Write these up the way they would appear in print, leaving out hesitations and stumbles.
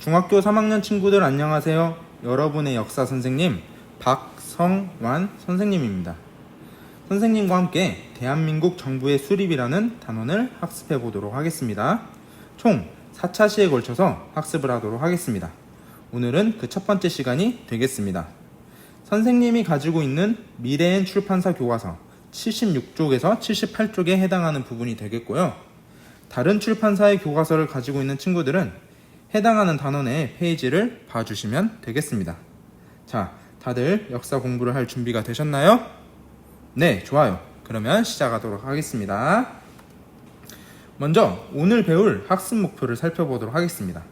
중학교 3학년 친구들 안녕하세요. 여러분의 역사 선생님 박성완 선생님입니다. 선생님과 함께 대한민국 정부의 수립이라는 단원을 학습해 보도록 하겠습니다. 총 4차 시에 걸쳐서 학습을 하도록 하겠습니다. 오늘은 그 첫 번째 시간이 되겠습니다. 선생님이 가지고 있는 미래엔 출판사 교과서 76쪽에서 78쪽에 해당하는 부분이 되겠고요. 다른 출판사의 교과서를 가지고 있는 친구들은 해당하는 단원의 페이지를 봐주시면 되겠습니다. 자, 다들 역사 공부를 할 준비가 되셨나요? 네, 좋아요. 그러면 시작하도록 하겠습니다. 먼저 오늘 배울 학습 목표를 살펴보도록 하겠습니다.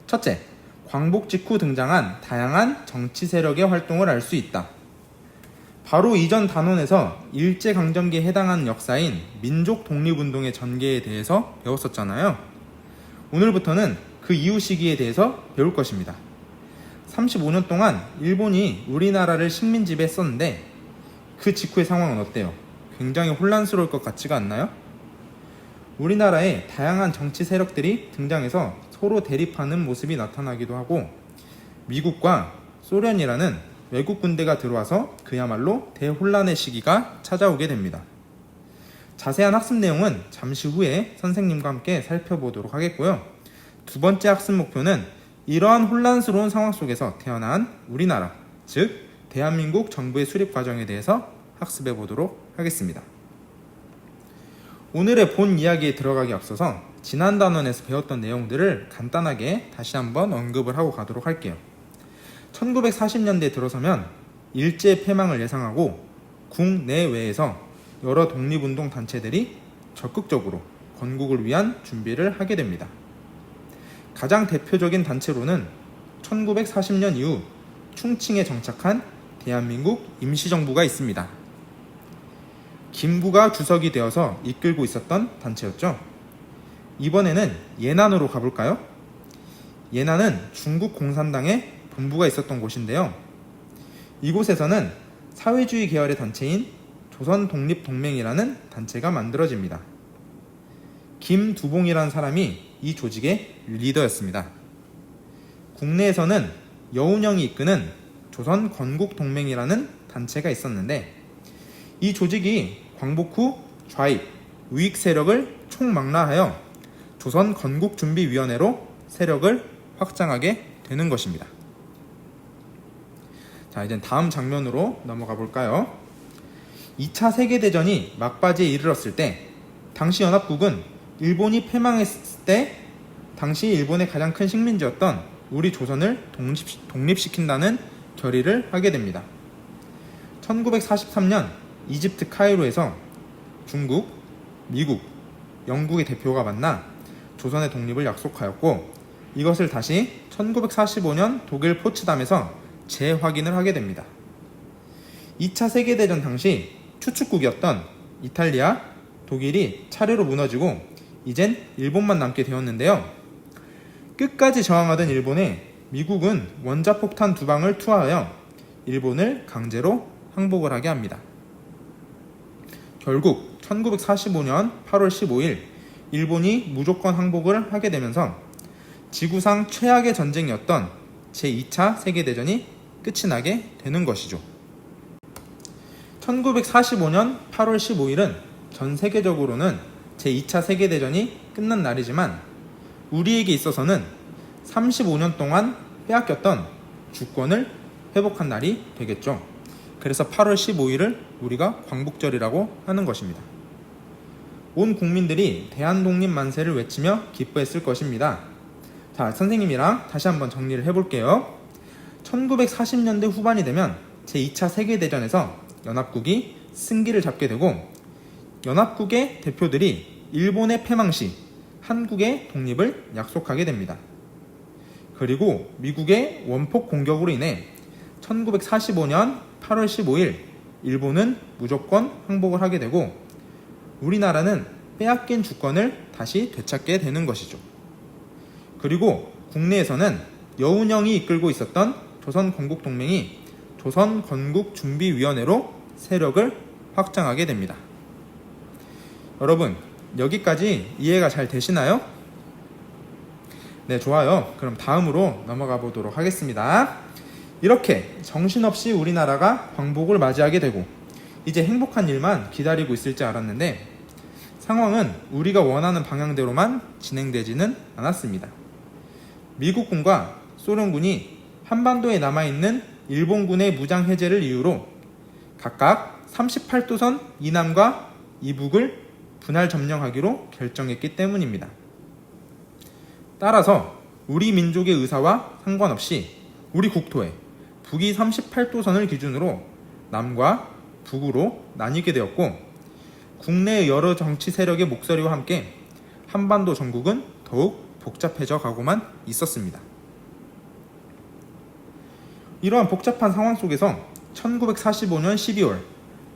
첫째, 광복 직후 등장한 다양한 정치 세력의 활동을 알 수 있다. 바로 이전 단원에서 일제강점기에 해당하는 역사인 민족 독립운동의 전개에 대해서 배웠었잖아요. 오늘부터는 그 이후 시기에 대해서 배울 것입니다. 35년 동안 일본이 우리나라를 식민 지배했었는데 그 직후의 상황은 어때요? 굉장히 혼란스러울 것 같지가 않나요? 우리나라에 다양한 정치 세력들이 등장해서 서로 대립하는 모습이 나타나기도 하고 미국과 소련이라는 외국 군대가 들어와서 그야말로 대혼란의 시기가 찾아오게 됩니다. 자세한 학습 내용은 잠시 후에 선생님과 함께 살펴보도록 하겠고요. 두 번째 학습 목표는 이러한 혼란스러운 상황 속에서 태어난 우리나라, 즉 대한민국 정부의 수립 과정에 대해서 학습해 보도록 하겠습니다. 오늘의 본 이야기에 들어가기 앞서서 지난 단원에서 배웠던 내용들을 간단하게 다시 한번 언급을 하고 가도록 할게요. 1940년대에 들어서면 일제 패망을 예상하고 국내외에서 여러 독립운동 단체들이 적극적으로 건국을 위한 준비를 하게 됩니다. 가장 대표적인 단체로는 1940년 이후 충칭에 정착한 대한민국 임시정부가 있습니다. 김구가 주석이 되어서 이끌고 있었던 단체였죠. 이번에는 예난으로 가볼까요? 예난은 중국 공산당의 본부가 있었던 곳인데요. 이곳에서는 사회주의 계열의 단체인 조선독립동맹이라는 단체가 만들어집니다. 김두봉이라는 사람이 이 조직의 리더였습니다. 국내에서는 여운형이 이끄는 조선건국동맹이라는 단체가 있었는데 이 조직이 광복 후 좌익, 우익 세력을 총망라하여 조선건국준비위원회로 세력을 확장하게 되는 것입니다. 자, 이제 다음 장면으로 넘어가 볼까요? 2차 세계대전이 막바지에 이르렀을 때 당시 연합국은 일본이 패망했을 때 당시 일본의 가장 큰 식민지였던 우리 조선을 독립시킨다는 결의를 하게 됩니다. 1943년 이집트 카이로에서 중국, 미국, 영국의 대표가 만나 조선의 독립을 약속하였고 이것을 다시 1945년 독일 포츠담에서 재확인을 하게 됩니다. 2차 세계대전 당시 추축국이었던 이탈리아, 독일이 차례로 무너지고 이젠 일본만 남게 되었는데요. 끝까지 저항하던 일본에 미국은 원자폭탄 2방을 투하하여 일본을 강제로 항복을 하게 합니다. 결국 1945년 8월 15일 일본이 무조건 항복을 하게 되면서 지구상 최악의 전쟁이었던 제2차 세계대전이 끝이 나게 되는 것이죠. 1945년 8월 15일은 전 세계적으로는 제2차 세계대전이 끝난 날이지만 우리에게 있어서는 35년 동안 빼앗겼던 주권을 회복한 날이 되겠죠. 그래서 8월 15일을 우리가 광복절이라고 하는 것입니다. 온 국민들이 대한독립 만세를 외치며 기뻐했을 것입니다. 자, 선생님이랑 다시 한번 정리를 해볼게요. 1940년대 후반이 되면 제2차 세계대전에서 연합국이 승기를 잡게 되고 연합국의 대표들이 일본의 패망 시 한국의 독립을 약속하게 됩니다. 그리고 미국의 원폭 공격으로 인해 1945년 8월 15일 일본은 무조건 항복을 하게 되고 우리나라는 빼앗긴 주권을 다시 되찾게 되는 것이죠. 그리고 국내에서는 여운형이 이끌고 있었던 조선건국동맹이 조선건국준비위원회로 세력을 확장하게 됩니다. 여러분, 여기까지 이해가 잘 되시나요? 네, 좋아요. 그럼 다음으로 넘어가 보도록 하겠습니다. 이렇게 정신없이 우리나라가 광복을 맞이하게 되고 이제 행복한 일만 기다리고 있을 줄 알았는데 상황은 우리가 원하는 방향대로만 진행되지는 않았습니다. 미국군과 소련군이 한반도에 남아있는 일본군의 무장 해제를 이유로 각각 38도선 이남과 이북을 분할 점령하기로 결정했기 때문입니다. 따라서 우리 민족의 의사와 상관없이 우리 국토에 북위 38도선을 기준으로 남과 북으로 나뉘게 되었고 국내의 여러 정치 세력의 목소리와 함께 한반도 전국은 더욱 복잡해져 가고만 있었습니다. 이러한 복잡한 상황 속에서 1945년 12월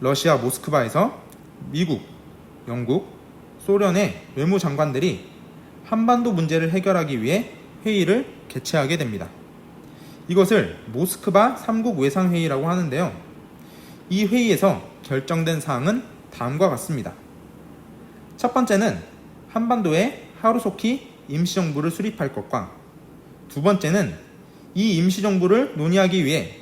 러시아 모스크바에서 미국, 영국, 소련의 외무장관들이 한반도 문제를 해결하기 위해 회의를 개최하게 됩니다. 이것을 모스크바 3국 외상회의라고 하는데요. 이 회의에서 결정된 사항은 다음과 같습니다. 첫 번째는 한반도에 하루속히 임시정부를 수립할 것과 두 번째는 이 임시정부를 논의하기 위해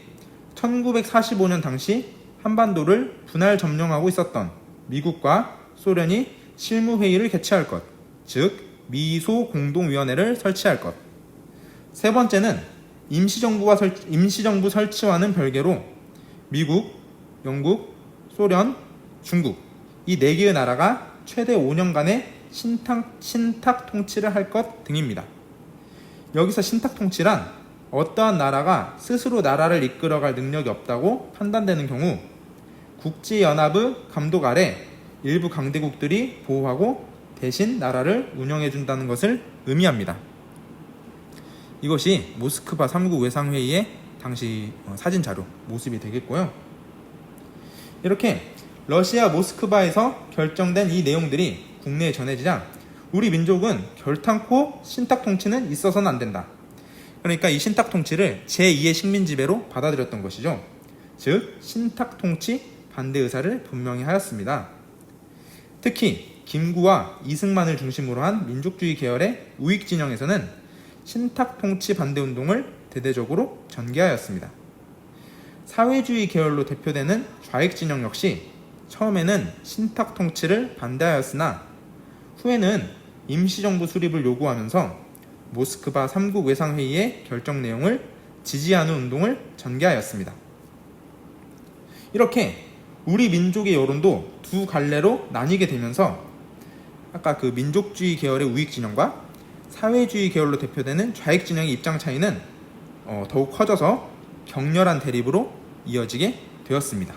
1945년 당시 한반도를 분할 점령하고 있었던 미국과 소련이 실무회의를 개최할 것, 즉 미소 공동위원회를 설치할 것. 세 번째는 임시정부 설치와는 별개로 미국, 영국, 소련, 중국 이 4개의 나라가 최대 5년간의 신탁 통치를 할 것 등입니다. 여기서 신탁 통치란 어떠한 나라가 스스로 나라를 이끌어갈 능력이 없다고 판단되는 경우 국제연합의 감독 아래 일부 강대국들이 보호하고 대신 나라를 운영해준다는 것을 의미합니다. 이것이 모스크바 3국 외상회의의 당시 사진 자료 모습이 되겠고요. 이렇게 러시아 모스크바에서 결정된 이 내용들이 국내에 전해지자 우리 민족은 결탄코 신탁 통치는 있어서는 안 된다. 그러니까 이 신탁 통치를 제2의 식민지배로 받아들였던 것이죠. 즉 신탁 통치 반대 의사를 분명히 하였습니다. 특히 김구와 이승만을 중심으로 한 민족주의 계열의 우익 진영에서는 신탁 통치 반대 운동을 대대적으로 전개하였습니다. 사회주의 계열로 대표되는 좌익 진영 역시 처음에는 신탁 통치를 반대하였으나 후에는 임시정부 수립을 요구하면서 모스크바 3국 외상회의의 결정 내용을 지지하는 운동을 전개하였습니다. 이렇게 우리 민족의 여론도 두 갈래로 나뉘게 되면서 아까 그 민족주의 계열의 우익 진영과 사회주의 계열로 대표되는 좌익 진영의 입장 차이는 더욱 커져서 격렬한 대립으로 이어지게 되었습니다.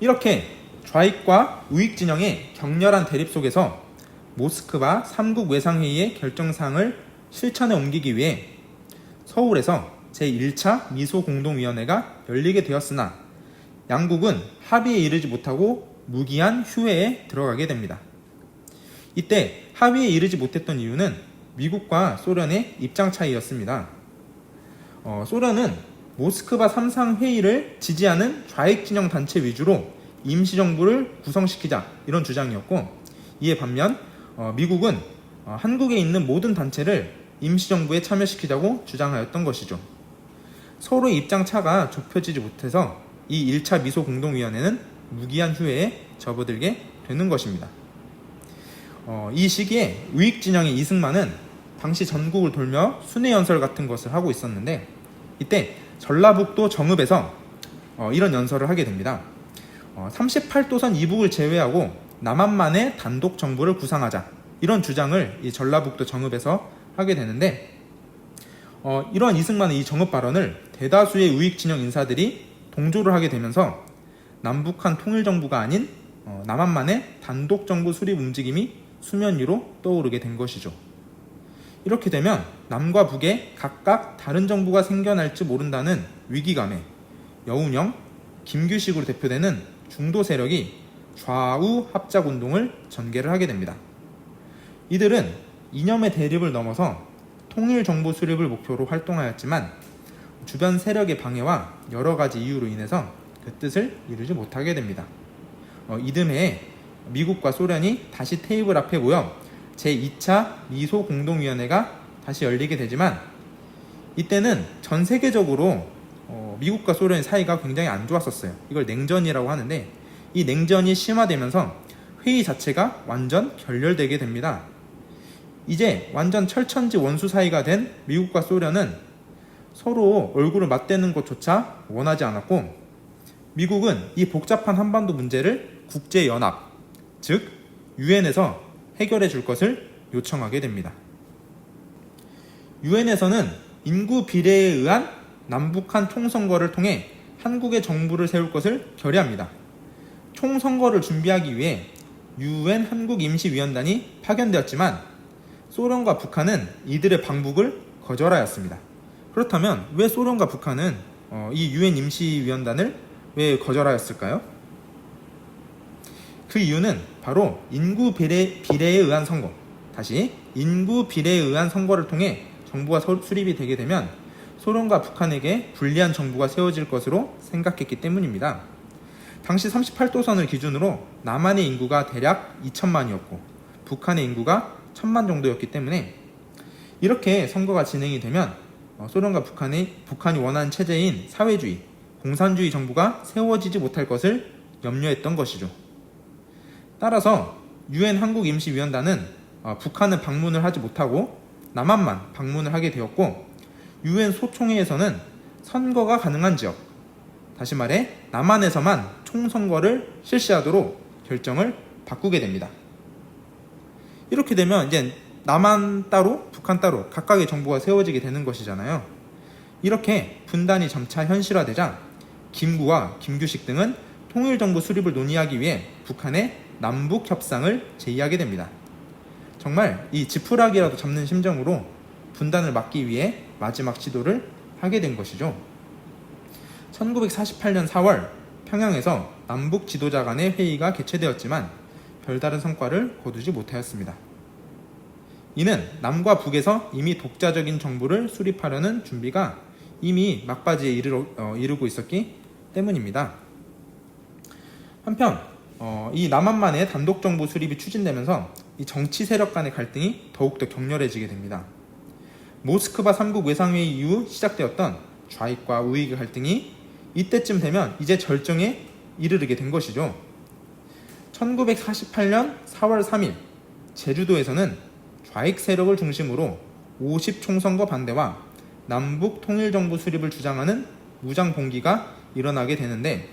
이렇게 좌익과 우익 진영의 격렬한 대립 속에서 모스크바 3국 외상회의의 결정사항을 실천에 옮기기 위해 서울에서 제1차 미소공동위원회가 열리게 되었으나 양국은 합의에 이르지 못하고 무기한 휴회에 들어가게 됩니다. 이때 합의에 이르지 못했던 이유는 미국과 소련의 입장 차이였습니다. 소련은 모스크바 3상 회의를 지지하는 좌익 진영 단체 위주로 임시정부를 구성시키자 이런 주장이었고 이에 반면 미국은 한국에 있는 모든 단체를 임시정부에 참여시키자고 주장하였던 것이죠. 서로의 입장 차가 좁혀지지 못해서 이 1차 미소공동위원회는 무기한 휴회에 접어들게 되는 것입니다. 이 시기에 우익 진영의 이승만은 당시 전국을 돌며 순회연설 같은 것을 하고 있었는데 이때 전라북도 정읍에서 이런 연설을 하게 됩니다. 38도선 이북을 제외하고 남한만의 단독 정부를 구상하자 이런 주장을 이 전라북도 정읍에서 하게 되는데 이러한 이승만의 이 정읍 발언을 대다수의 우익 진영 인사들이 동조를 하게 되면서 남북한 통일정부가 아닌 남한만의 단독 정부 수립 움직임이 수면 위로 떠오르게 된 것이죠. 이렇게 되면 남과 북에 각각 다른 정부가 생겨날지 모른다는 위기감에 여운형, 김규식으로 대표되는 중도 세력이 좌우 합작운동을 전개를 하게 됩니다. 이들은 이념의 대립을 넘어서 통일정부 수립을 목표로 활동하였지만 주변 세력의 방해와 여러 가지 이유로 인해서 그 뜻을 이루지 못하게 됩니다. 이듬해 미국과 소련이 다시 테이블 앞에 모여 제2차 미소 공동위원회가 다시 열리게 되지만 이때는 전 세계적으로 미국과 소련의 사이가 굉장히 안 좋았었어요. 이걸 냉전이라고 하는데 이 냉전이 심화되면서 회의 자체가 완전 결렬되게 됩니다. 이제 완전 철천지 원수 사이가 된 미국과 소련은 서로 얼굴을 맞대는 것조차 원하지 않았고 미국은 이 복잡한 한반도 문제를 국제연합, 즉 유엔에서 해결해 줄 것을 요청하게 됩니다. 유엔에서는 인구 비례에 의한 남북한 총선거를 통해 한국의 정부를 세울 것을 결의합니다. 총선거를 준비하기 위해 유엔 한국임시위원단이 파견되었지만 소련과 북한은 이들의 방북을 거절하였습니다. 그렇다면 왜 소련과 북한은 이 유엔 임시위원단을 왜 거절하였을까요? 그 이유는 바로 인구 비례에 의한 선거, 다시 인구 비례에 의한 선거를 통해 정부가 수립이 되게 되면 소련과 북한에게 불리한 정부가 세워질 것으로 생각했기 때문입니다. 당시 38도선을 기준으로 남한의 인구가 대략 2천만이었고 북한의 인구가 1,000만 정도였기 때문에 이렇게 선거가 진행이 되면 소련과 북한이 원하는 체제인 사회주의, 공산주의 정부가 세워지지 못할 것을 염려했던 것이죠. 따라서 유엔 한국임시위원단은 북한은 방문을 하지 못하고 남한만 방문을 하게 되었고 유엔 소총회에서는 선거가 가능한 지역, 다시 말해 남한에서만 총선거를 실시하도록 결정을 바꾸게 됩니다. 이렇게 되면 이제 남한 따로 북한 따로 각각의 정부가 세워지게 되는 것이잖아요. 이렇게 분단이 점차 현실화되자 김구와 김규식 등은 통일정부 수립을 논의하기 위해 북한의 남북 협상을 제의하게 됩니다. 정말 이 지푸라기라도 잡는 심정으로 분단을 막기 위해 마지막 시도를 하게 된 것이죠. 1948년 4월 평양에서 남북 지도자 간의 회의가 개최되었지만 별다른 성과를 거두지 못하였습니다. 이는 남과 북에서 이미 독자적인 정부를 수립하려는 준비가 이미 막바지에 이르고 있었기 때문입니다. 한편 이 남한만의 단독정부 수립이 추진되면서 이 정치 세력 간의 갈등이 더욱더 격렬해지게 됩니다. 모스크바 3국 외상회의 이후 시작되었던 좌익과 우익의 갈등이 이때쯤 되면 이제 절정에 이르게 된 것이죠. 1948년 4월 3일 제주도에서는 좌익 세력을 중심으로 50총선거 반대와 남북 통일정부 수립을 주장하는 무장 봉기가 일어나게 되는데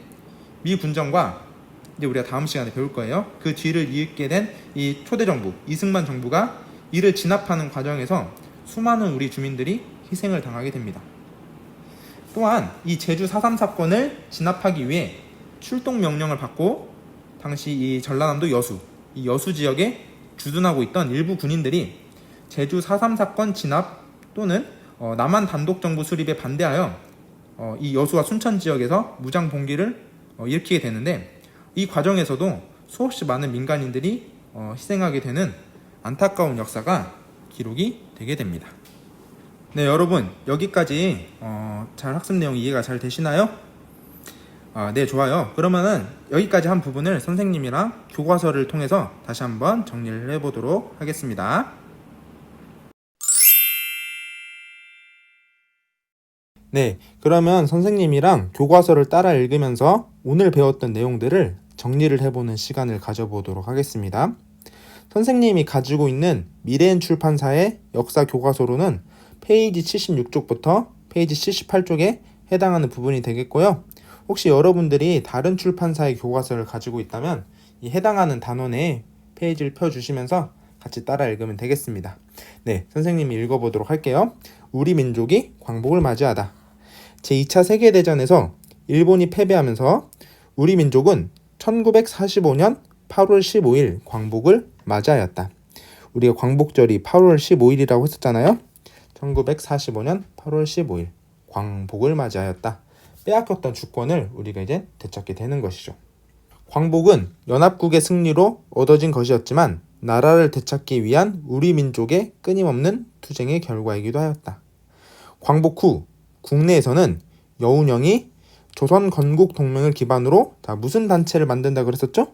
미 군정과 이제 우리가 다음 시간에 배울 거예요. 그 뒤를 이을게 된 이 초대정부 이승만 정부가 이를 진압하는 과정에서 수많은 우리 주민들이 희생을 당하게 됩니다. 또한 이 제주 4.3 사건을 진압하기 위해 출동 명령을 받고 당시 이 전라남도 이 여수 지역에 주둔하고 있던 일부 군인들이 제주 4.3 사건 진압 또는 남한 단독정부 수립에 반대하여 이 여수와 순천 지역에서 무장 봉기를 일으키게 되는데 이 과정에서도 수없이 많은 민간인들이 희생하게 되는 안타까운 역사가 기록이 되게 됩니다. 네, 여러분 여기까지 잘 학습 내용 이해가 잘 되시나요? 네, 좋아요. 그러면은 여기까지 한 부분을 선생님이랑 교과서를 통해서 다시 한번 정리를 해보도록 하겠습니다. 네, 그러면 선생님이랑 교과서를 따라 읽으면서 오늘 배웠던 내용들을 정리를 해보는 시간을 가져보도록 하겠습니다. 선생님이 가지고 있는 미래엔 출판사의 역사 교과서로는 페이지 76쪽부터 페이지 78쪽에 해당하는 부분이 되겠고요. 혹시 여러분들이 다른 출판사의 교과서를 가지고 있다면 이 해당하는 단원에 페이지를 펴주시면서 같이 따라 읽으면 되겠습니다. 네, 선생님이 읽어보도록 할게요. 우리 민족이 광복을 맞이하다. 제2차 세계대전에서 일본이 패배하면서 우리 민족은 1945년 8월 15일 광복을 맞이하였다. 우리가 광복절이 8월 15일이라고 했었잖아요. 1945년 8월 15일 광복을 맞이하였다. 빼앗겼던 주권을 우리가 이제 되찾게 되는 것이죠. 광복은 연합국의 승리로 얻어진 것이었지만 나라를 되찾기 위한 우리 민족의 끊임없는 투쟁의 결과이기도 하였다. 광복 후 국내에서는 여운형이 조선 건국 동맹을 기반으로 무슨 단체를 만든다 그랬었죠?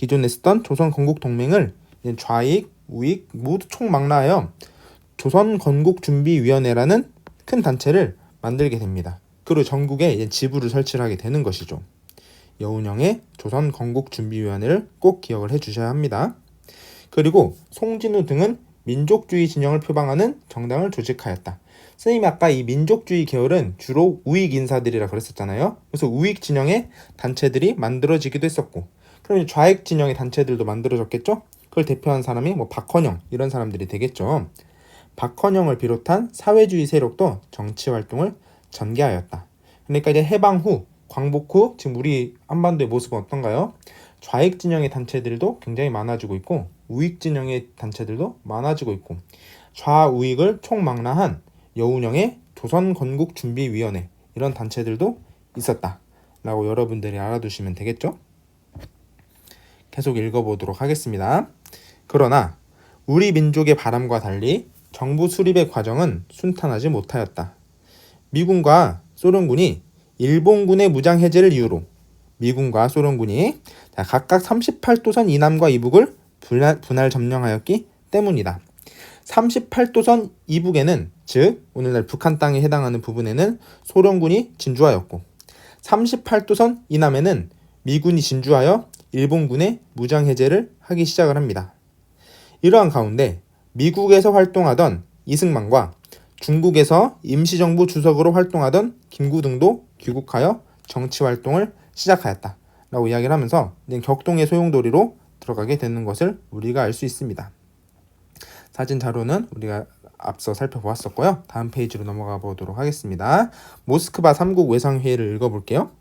기존에 쓰던 조선건국동맹을 좌익, 우익 모두 총망라하여 조선건국준비위원회라는 큰 단체를 만들게 됩니다. 그리고 전국에 지부를 설치를 하게 되는 것이죠. 여운형의 조선건국준비위원회를 꼭 기억을 해주셔야 합니다. 그리고 송진우 등은 민족주의 진영을 표방하는 정당을 조직하였다. 선생님이 아까 이 민족주의 계열은 주로 우익 인사들이라 그랬었잖아요. 그래서 우익 진영의 단체들이 만들어지기도 했었고, 그럼 좌익 진영의 단체들도 만들어졌겠죠? 그걸 대표한 사람이 박헌영 이런 사람들이 되겠죠. 박헌영을 비롯한 사회주의 세력도 정치 활동을 전개하였다. 그러니까 이제 해방 후, 광복 후 지금 우리 한반도의 모습은 어떤가요? 좌익 진영의 단체들도 굉장히 많아지고 있고 우익 진영의 단체들도 많아지고 있고 좌우익을 총망라한 여운형의 조선건국준비위원회 이런 단체들도 있었다라고 여러분들이 알아두시면 되겠죠? 계속 읽어보도록 하겠습니다. 그러나 우리 민족의 바람과 달리 정부 수립의 과정은 순탄하지 못하였다. 미군과 소련군이 일본군의 무장 해제를 이유로 미군과 소련군이 각각 38도선 이남과 이북을 분할 점령하였기 때문이다. 38도선 이북에는 즉 오늘날 북한 땅에 해당하는 부분에는 소련군이 진주하였고 38도선 이남에는 미군이 진주하여 일본군의 무장 해제를 하기 시작을 합니다. 이러한 가운데 미국에서 활동하던 이승만과 중국에서 임시정부 주석으로 활동하던 김구 등도 귀국하여 정치활동을 시작하였다 라고 이야기를 하면서 격동의 소용돌이로 들어가게 되는 것을 우리가 알 수 있습니다. 사진 자료는 우리가 앞서 살펴보았었고요. 다음 페이지로 넘어가 보도록 하겠습니다. 모스크바 3국 외상회의를 읽어볼게요.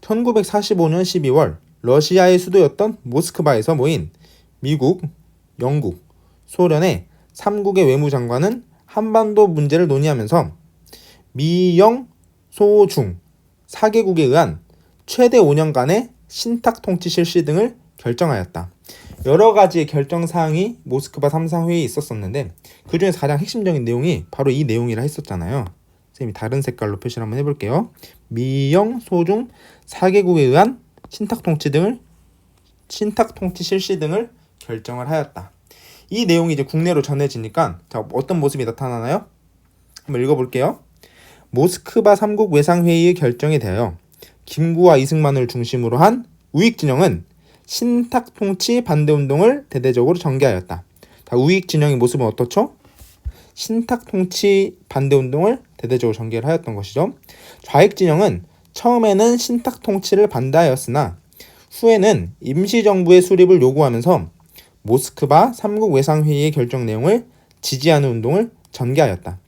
1945년 12월 러시아의 수도였던 모스크바에서 모인 미국, 영국, 소련의 3국의 외무장관은 한반도 문제를 논의하면서 미영, 소, 중 4개국에 의한 최대 5년간의 신탁통치 실시 등을 결정하였다. 여러 가지의 결정사항이 모스크바 3상 회의에 있었었는데 그 중에서 가장 핵심적인 내용이 바로 이 내용이라 했었잖아요. 선생님이 다른 색깔로 표시를 한번 해볼게요. 미영, 소중 4개국에 의한 신탁통치 실시 등을 결정을 하였다. 이 내용이 이제 국내로 전해지니까 어떤 모습이 나타나나요? 한번 읽어볼게요. 모스크바 3국 외상회의의 결정에 대하여 김구와 이승만을 중심으로 한 우익 진영은 신탁통치 반대운동을 대대적으로 전개하였다. 우익 진영의 모습은 어떻죠? 신탁통치 반대운동을 대대적으로 전개를 하였던 것이죠. 좌익 진영은 처음에는 신탁통치를 반대하였으나 후에는 임시정부의 수립을 요구하면서 모스크바 3국 외상회의의 결정 내용을 지지하는 운동을 전개하였다.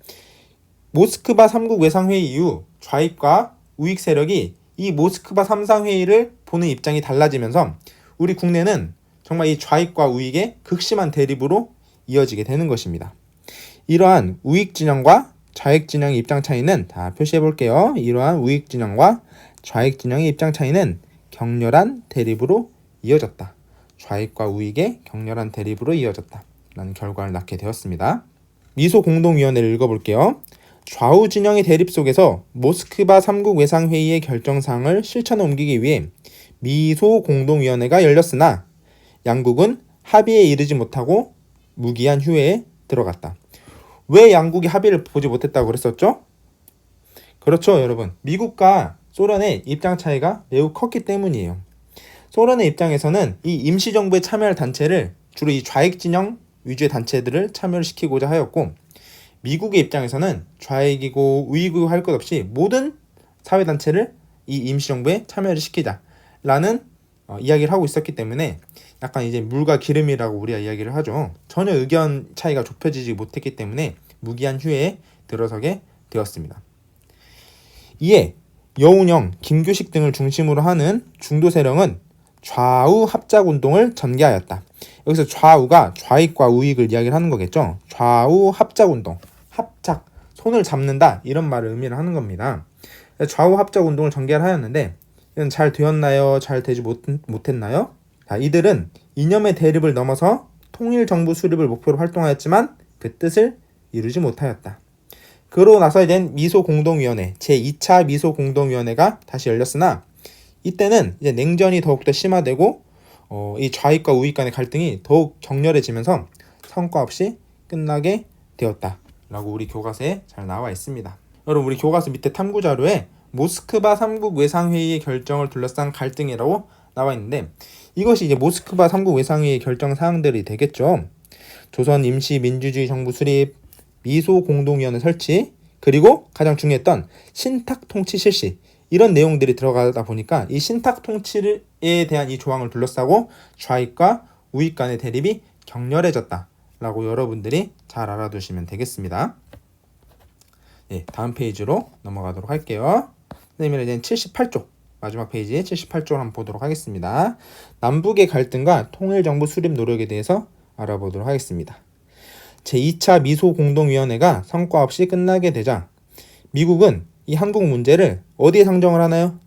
모스크바 3국 외상회의 이후 좌익과 우익 세력이 이 모스크바 3상회의를 보는 입장이 달라지면서 우리 국내는 정말 이 좌익과 우익의 극심한 대립으로 이어지게 되는 것입니다. 이러한 우익 진영과 좌익 진영의 입장 차이는 다 표시해 볼게요. 이러한 우익 진영과 좌익 진영의 입장 차이는 격렬한 대립으로 이어졌다. 좌익과 우익의 격렬한 대립으로 이어졌다. 라는 결과를 낳게 되었습니다. 미소 공동위원회를 읽어볼게요. 좌우 진영의 대립 속에서 모스크바 3국 외상회의의 결정사항을 실천에 옮기기 위해 미소 공동위원회가 열렸으나 양국은 합의에 이르지 못하고 무기한 휴회에 들어갔다. 왜 양국이 합의를 보지 못했다고 그랬었죠? 그렇죠, 여러분. 미국과 소련의 입장 차이가 매우 컸기 때문이에요. 소련의 입장에서는 이 임시정부에 참여할 단체를 주로 이 좌익 진영 위주의 단체들을 참여를 시키고자 하였고 미국의 입장에서는 좌익이고 우익이고 할 것 없이 모든 사회단체를 이 임시정부에 참여를 시키자라는 이야기를 하고 있었기 때문에 약간 이제 물과 기름이라고 우리가 이야기를 하죠. 전혀 의견 차이가 좁혀지지 못했기 때문에 무기한 휴회에 들어서게 되었습니다. 이에 여운형, 김규식 등을 중심으로 하는 중도 세력은 좌우 합작운동을 전개하였다. 여기서 좌우가 좌익과 우익을 이야기를 하는 거겠죠. 좌우 합작운동, 합작, 손을 잡는다 이런 말을 의미를 하는 겁니다. 좌우 합작운동을 전개를 하였는데 이건 잘 되었나요? 잘 되지 못했나요? 이들은 이념의 대립을 넘어서 통일정부 수립을 목표로 활동하였지만 그 뜻을 이루지 못하였다. 그러고 나서 이제 미소공동위원회, 제2차 미소공동위원회가 다시 열렸으나 이때는 이제 냉전이 더욱더 심화되고 이 좌익과 우익 간의 갈등이 더욱 격렬해지면서 성과 없이 끝나게 되었다라고 우리 교과서에 잘 나와 있습니다. 여러분, 우리 교과서 밑에 탐구 자료에 모스크바 3국 외상회의의 결정을 둘러싼 갈등이라고 나와 있는데, 이것이 이제 모스크바 3국 외상회의의 결정 사항들이 되겠죠. 조선 임시 민주주의 정부 수립, 미소 공동위원회 설치, 그리고 가장 중요했던 신탁 통치 실시, 이런 내용들이 들어가다 보니까 이 신탁 통치에 대한 이 조항을 둘러싸고 좌익과 우익 간의 대립이 격렬해졌다라고 여러분들이 잘 알아두시면 되겠습니다. 네, 다음 페이지로 넘어가도록 할게요. 선생님은 이제 78쪽, 마지막 페이지 78쪽을 한번 보도록 하겠습니다. 남북의 갈등과 통일정부 수립 노력에 대해서 알아보도록 하겠습니다. 제2차 미소 공동위원회가 성과 없이 끝나게 되자 미국은 이 한국 문제를 어디에 상정을 하나요?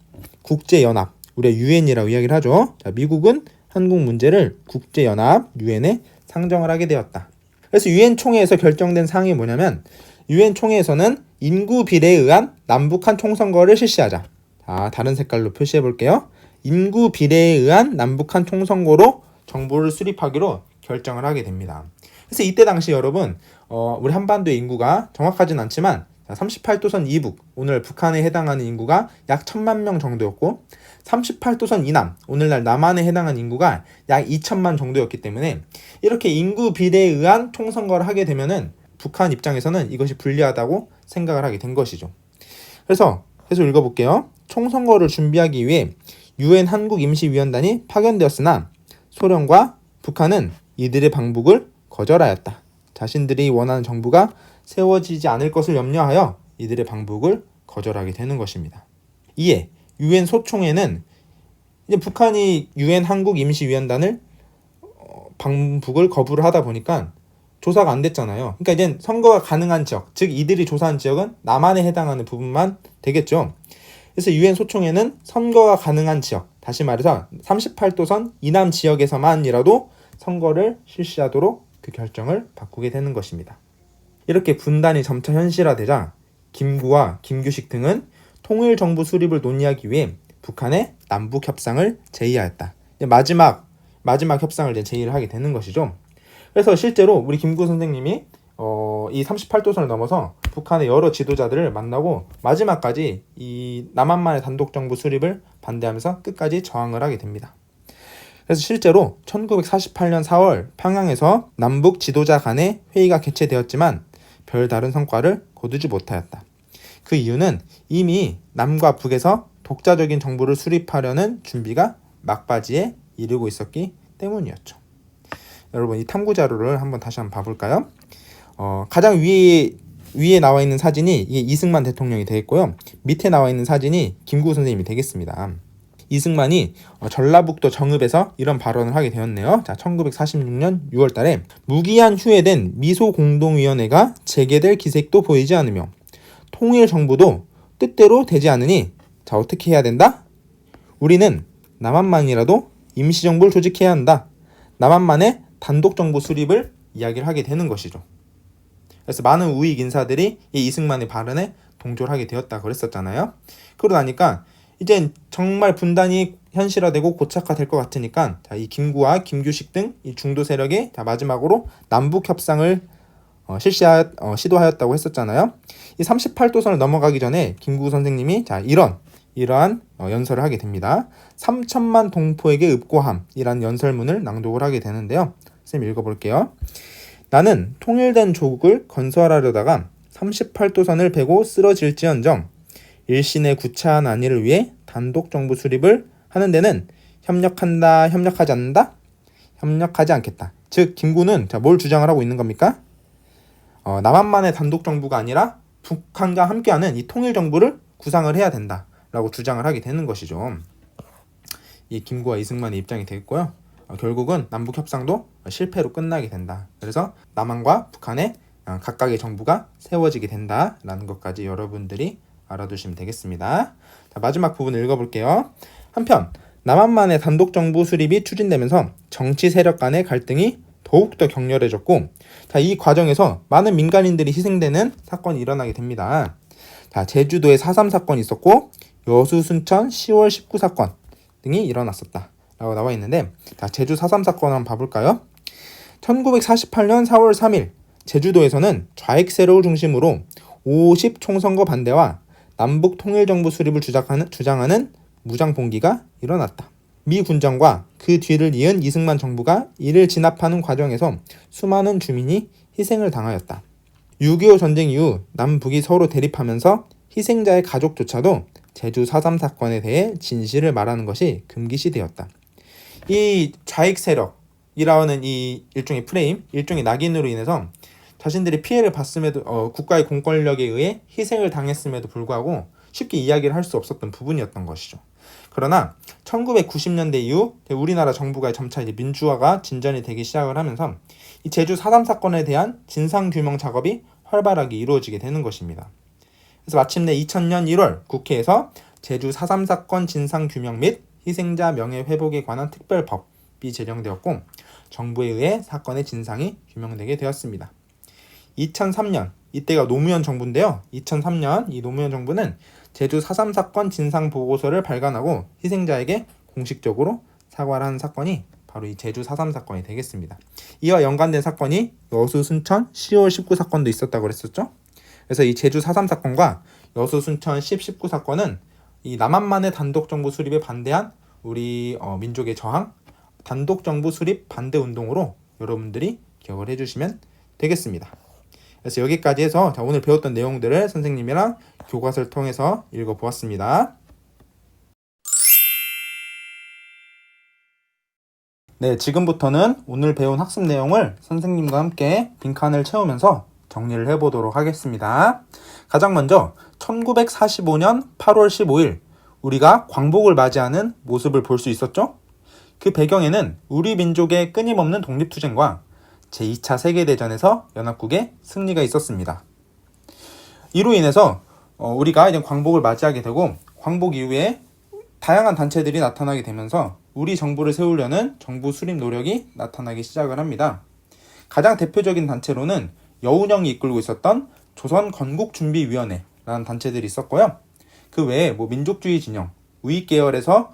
국제연합, 우리가 유엔이라고 이야기를 하죠. 자, 미국은 한국 문제를 국제연합, 유엔에 상정을 하게 되었다. 그래서 유엔 총회에서 결정된 사항이 뭐냐면, 유엔 총회에서는 인구 비례에 의한 남북한 총선거를 실시하자. 자, 다른 색깔로 표시해 볼게요. 인구 비례에 의한 남북한 총선거로 정부를 수립하기로 결정을 하게 됩니다. 그래서 이때 당시 여러분, 우리 한반도의 인구가 정확하진 않지만 38도선 이북, 오늘 북한에 해당하는 인구가 약 1000만 명 정도였고, 38도선 이남, 오늘날 남한에 해당하는 인구가 약 2000만 정도였기 때문에 이렇게 인구 비례에 의한 총선거를 하게 되면은 북한 입장에서는 이것이 불리하다고 생각을 하게 된 것이죠. 그래서 계속 읽어볼게요. 총선거를 준비하기 위해 유엔 한국임시위원단이 파견되었으나 소련과 북한은 이들의 방북을 거절하였다. 자신들이 원하는 정부가 세워지지 않을 것을 염려하여 이들의 방북을 거절하게 되는 것입니다. 이에 유엔 소총회는 이제 북한이 유엔 한국임시위원단을 방북을 거부를 하다 보니까 조사가 안 됐잖아요. 그러니까 이제 선거가 가능한 지역, 즉 이들이 조사한 지역은 남한에 해당하는 부분만 되겠죠. 그래서 유엔 소총회는 선거가 가능한 지역, 다시 말해서 38도선 이남 지역에서만이라도 선거를 실시하도록 그 결정을 바꾸게 되는 것입니다. 이렇게 분단이 점차 현실화되자 김구와 김규식 등은 통일정부 수립을 논의하기 위해 북한의 남북협상을 제의하였다. 마지막 협상을 이제 제의를 하게 되는 것이죠. 그래서 실제로 우리 김구 선생님이 이 38도선을 넘어서 북한의 여러 지도자들을 만나고 마지막까지 이 남한만의 단독정부 수립을 반대하면서 끝까지 저항을 하게 됩니다. 그래서 실제로 1948년 4월 평양에서 남북 지도자 간의 회의가 개최되었지만 별다른 성과를 거두지 못하였다. 그 이유는 이미 남과 북에서 독자적인 정부를 수립하려는 준비가 막바지에 이르고 있었기 때문이었죠. 여러분, 이 탐구 자료를 다시 한번 봐볼까요? 가장 위에 나와 있는 사진이 이게 이승만 대통령이 되겠고요. 밑에 나와 있는 사진이 김구 선생님이 되겠습니다. 이승만이 전라북도 정읍에서 이런 발언을 하게 되었네요. 자, 1946년 6월 달에 무기한 후회된 미소공동위원회가 재개될 기색도 보이지 않으며 통일 정부도 뜻대로 되지 않으니 자, 어떻게 해야 된다? 우리는 남한만이라도 임시정부를 조직해야 한다. 남한만의 단독정부 수립을 이야기를 하게 되는 것이죠. 그래서 많은 우익 인사들이 이 이승만의 발언에 동조를 하게 되었다 그랬었잖아요. 그러고 나니까 이제 정말 분단이 현실화되고 고착화될 것 같으니까 자, 이 김구와 김규식 등 이 중도 세력이 자, 마지막으로 남북 협상을 시도하였다고 했었잖아요. 이 38도선을 넘어가기 전에 김구 선생님이 자, 이러한 연설을 하게 됩니다. 3천만 동포에게 읍고함이라는 연설문을 낭독을 하게 되는데요. 선생님 읽어볼게요. 나는 통일된 조국을 건설하려다가 38도선을 베고 쓰러질지언정 일신의 구차한 안위를 위해 단독정부 수립을 하는 데는 협력한다, 협력하지 않는다? 협력하지 않겠다. 즉 김구는 자, 뭘 주장을 하고 있는 겁니까? 남한만의 단독정부가 아니라 북한과 함께하는 이 통일정부를 구상을 해야 된다라고 주장을 하게 되는 것이죠. 이 김구와 이승만의 입장이 되겠고요. 결국은 남북협상도 실패로 끝나게 된다. 그래서 남한과 북한의 각각의 정부가 세워지게 된다라는 것까지 여러분들이 알아두시면 되겠습니다. 자, 마지막 부분을 읽어볼게요. 한편 남한만의 단독정부 수립이 추진되면서 정치 세력 간의 갈등이 더욱더 격렬해졌고 자, 이 과정에서 많은 민간인들이 희생되는 사건이 일어나게 됩니다. 자, 제주도에 4.3 사건이 있었고 여수, 순천 10월 19 사건 등이 일어났었다 라고 나와 있는데, 자, 제주 4.3 사건 한번 봐볼까요? 1948년 4월 3일 제주도에서는 좌익 세력을 중심으로 50 총선거 반대와 남북 통일정부 수립을 주장하는 무장 봉기가 일어났다. 미 군정과 그 뒤를 이은 이승만 정부가 이를 진압하는 과정에서 수많은 주민이 희생을 당하였다. 6.25 전쟁 이후 남북이 서로 대립하면서 희생자의 가족조차도 제주 4.3 사건에 대해 진실을 말하는 것이 금기시되었다. 이 좌익 세력이라는 이 일종의 프레임, 일종의 낙인으로 인해서 자신들이 피해를 봤음에도 국가의 공권력에 의해 희생을 당했음에도 불구하고 쉽게 이야기를 할 수 없었던 부분이었던 것이죠. 그러나 1990년대 이후 우리나라 정부가 점차 이제 민주화가 진전이 되기 시작을 하면서 이 제주 4.3 사건에 대한 진상규명 작업이 활발하게 이루어지게 되는 것입니다. 그래서 마침내 2000년 1월 국회에서 제주 4.3 사건 진상규명 및 희생자 명예회복에 관한 특별법이 제정되었고 정부에 의해 사건의 진상이 규명되게 되었습니다. 2003년, 이때가 노무현 정부인데요. 2003년 이 노무현 정부는 제주 4.3 사건 진상보고서를 발간하고 희생자에게 공식적으로 사과를 한 사건이 바로 이 제주 4.3 사건이 되겠습니다. 이와 연관된 사건이 여수 순천 10월 19 사건도 있었다고 그랬었죠. 그래서 이 제주 4.3 사건과 여수 순천 10, 19 사건은 이 남한만의 단독정부 수립에 반대한 우리 민족의 저항, 단독정부 수립 반대 운동으로 여러분들이 기억을 해주시면 되겠습니다. 그래서 여기까지 해서 오늘 배웠던 내용들을 선생님이랑 교과서를 통해서 읽어보았습니다. 네, 지금부터는 오늘 배운 학습 내용을 선생님과 함께 빈칸을 채우면서 정리를 해보도록 하겠습니다. 가장 먼저 1945년 8월 15일 우리가 광복을 맞이하는 모습을 볼 수 있었죠? 그 배경에는 우리 민족의 끊임없는 독립투쟁과 제2차 세계대전에서 연합국의 승리가 있었습니다. 이로 인해서 우리가 이제 광복을 맞이하게 되고 광복 이후에 다양한 단체들이 나타나게 되면서 우리 정부를 세우려는 정부 수립 노력이 나타나기 시작을 합니다. 가장 대표적인 단체로는 여운형이 이끌고 있었던 조선건국준비위원회라는 단체들이 있었고요. 그 외에 민족주의 진영, 우익 계열에서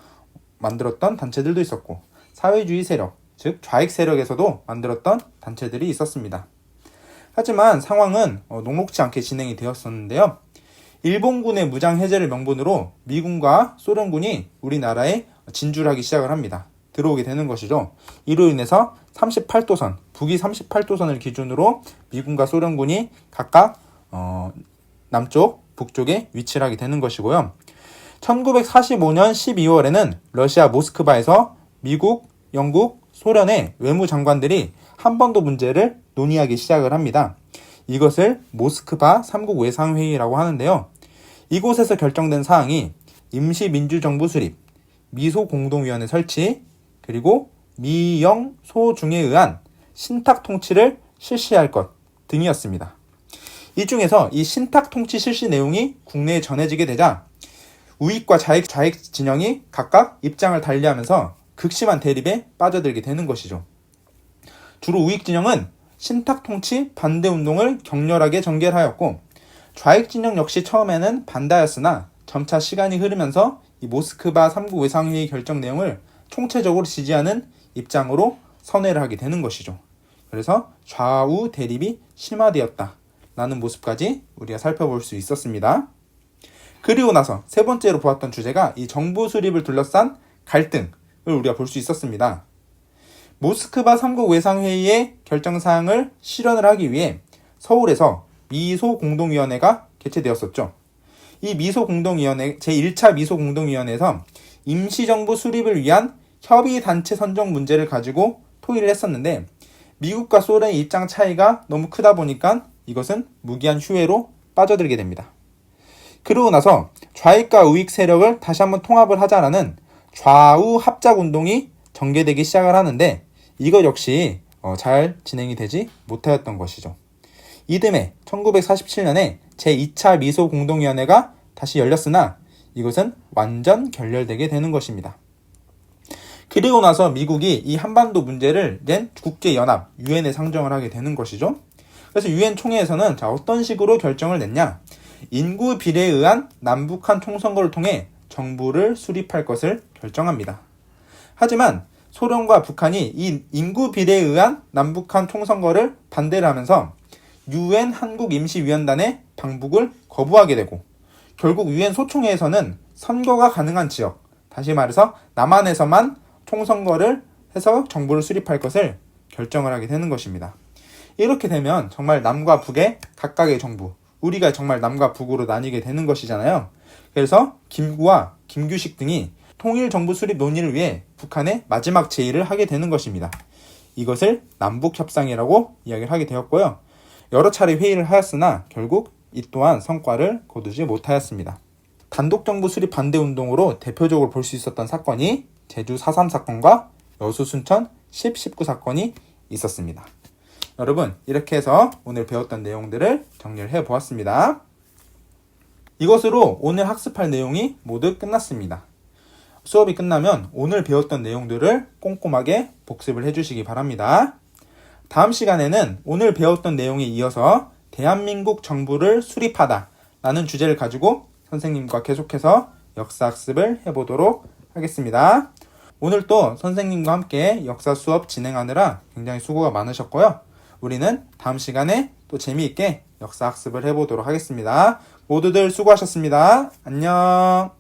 만들었던 단체들도 있었고 사회주의 세력, 즉 좌익 세력에서도 만들었던 단체들이 있었습니다. 하지만 상황은 녹록지 않게 진행이 되었었는데요. 일본군의 무장 해제를 명분으로 미군과 소련군이 우리나라에 진주를 하기 시작을 합니다. 들어오게 되는 것이죠. 이로 인해서 38도선, 북위 38도선을 기준으로 미군과 소련군이 각각 남쪽, 북쪽에 위치를 하게 되는 것이고요. 1945년 12월에는 러시아 모스크바에서 미국, 영국, 소련의 외무장관들이 한반도 문제를 논의하기 시작을 합니다. 이것을 모스크바 3국 외상회의라고 하는데요. 이곳에서 결정된 사항이 임시민주정부 수립, 미소공동위원회 설치, 그리고 미영 소중에 의한 신탁통치를 실시할 것 등이었습니다. 이 중에서 이 신탁통치 실시 내용이 국내에 전해지게 되자 우익과 좌익 진영이 각각 입장을 달리하면서 극심한 대립에 빠져들게 되는 것이죠. 주로 우익 진영은 신탁통치 반대 운동을 격렬하게 전개하였고 좌익 진영 역시 처음에는 반대하였으나 점차 시간이 흐르면서 이 모스크바 3국 외상회의 결정 내용을 총체적으로 지지하는 입장으로 선회를 하게 되는 것이죠. 그래서 좌우 대립이 심화되었다라는 모습까지 우리가 살펴볼 수 있었습니다. 그리고 나서 세 번째로 보았던 주제가 이 정부 수립을 둘러싼 갈등을 우리가 볼 수 있었습니다. 모스크바 3국 외상회의의 결정사항을 실현을 하기 위해 서울에서 미소공동위원회가 개최되었었죠. 이 미소공동위원회, 제1차 미소공동위원회에서 임시정부 수립을 위한 협의단체 선정 문제를 가지고 토의를 했었는데 미국과 소련의 입장 차이가 너무 크다 보니까 이것은 무기한 휴회로 빠져들게 됩니다. 그러고 나서 좌익과 우익 세력을 다시 한번 통합을 하자라는 좌우 합작운동이 전개되기 시작을 하는데 이것 역시 잘 진행이 되지 못하였던 것이죠. 이듬해 1947년에 제2차 미소공동위원회가 다시 열렸으나 이것은 완전 결렬되게 되는 것입니다. 그리고 나서 미국이 이 한반도 문제를 낸 국제연합, 유엔에 상정을 하게 되는 것이죠. 그래서 유엔 총회에서는 어떤 식으로 결정을 냈냐? 인구 비례에 의한 남북한 총선거를 통해 정부를 수립할 것을 결정합니다. 하지만 소련과 북한이 이 인구 비례에 의한 남북한 총선거를 반대를 하면서 유엔 한국임시위원단의 방북을 거부하게 되고 결국 유엔 소총회에서는 선거가 가능한 지역, 다시 말해서 남한에서만 총선거를 해서 정부를 수립할 것을 결정을 하게 되는 것입니다. 이렇게 되면 정말 남과 북의 각각의 정부, 우리가 정말 남과 북으로 나뉘게 되는 것이잖아요. 그래서 김구와 김규식 등이 통일정부 수립 논의를 위해 북한에 마지막 제의를 하게 되는 것입니다. 이것을 남북협상이라고 이야기를 하게 되었고요. 여러 차례 회의를 하였으나 결국 이 또한 성과를 거두지 못하였습니다. 단독정부 수립 반대 운동으로 대표적으로 볼 수 있었던 사건이 제주 4.3 사건과 여수 순천 10.19 사건이 있었습니다. 여러분, 이렇게 해서 오늘 배웠던 내용들을 정리를 해보았습니다. 이것으로 오늘 학습할 내용이 모두 끝났습니다. 수업이 끝나면 오늘 배웠던 내용들을 꼼꼼하게 복습을 해주시기 바랍니다. 다음 시간에는 오늘 배웠던 내용에 이어서 대한민국 정부를 수립하다 라는 주제를 가지고 선생님과 계속해서 역사학습을 해보도록 하겠습니다. 오늘 또 선생님과 함께 역사 수업 진행하느라 굉장히 수고가 많으셨고요. 우리는 다음 시간에 또 재미있게 역사학습을 해보도록 하겠습니다. 모두들 수고하셨습니다. 안녕.